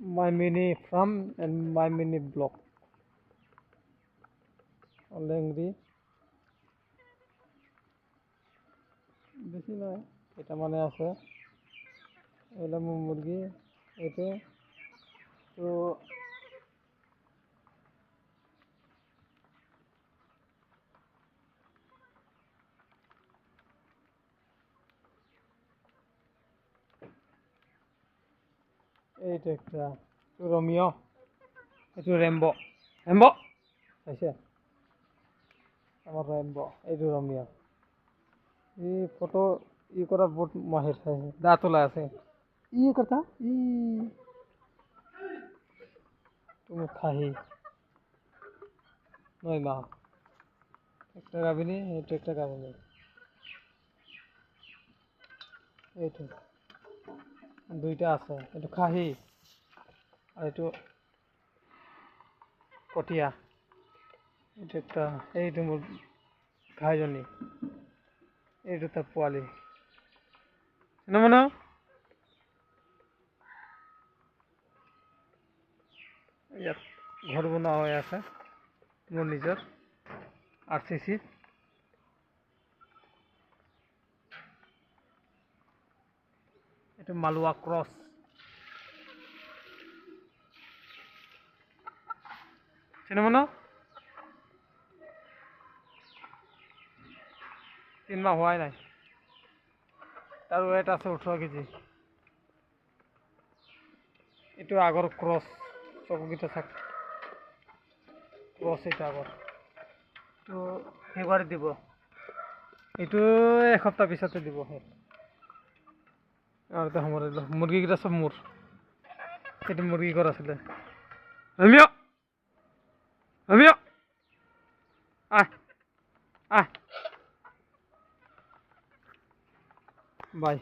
my mini farm and my mini block. Lengri. বেশি নয়, এটা মানে আছে এগুলো মুরগি এতে তো এইটা একটা রোমিও, এটা রেম্বো রেম্বো আছে আমার রেম্বো, এইটো রোমিও। এই ফটো ই করা বহুত মাহির আছে, দাঁত ওলা আছে ই কথা ই তুমি খাহি নয় মা একটা গাভিনী, এইটো একটা গাভিনী, এইটো দুইটা আছে, এইটো খাহি আর এইটো কটিয়া। এইটো একটা, এইটো মোৰ ঘাইজনী, এইটো তাৰ পোৱালি নমন। ইয়াত ঘৰ বনোৱা হৈ আছে মোৰ নিজৰ RCC। এইটো মালোৱা ক্ৰছ, চিনেমন 3 মাহ হোৱাই নাই, তাৰ ৱেট আছে 18 কেজি। এইটো আগৰ ক্ৰছ, চকুকেইটা চাক ক্ৰছ, এইটো আগৰ, তো ফেব্ৰুৱাৰীত দিব, এইটো এসপ্তাহ পিছতে দিব। আৰু এটা সময় মুৰ্গীকেইটা চব মোৰ, সেইটো মুৰ্গী ঘৰ আছিলে। ৰমিও ৰমিও আহ আহ বাই।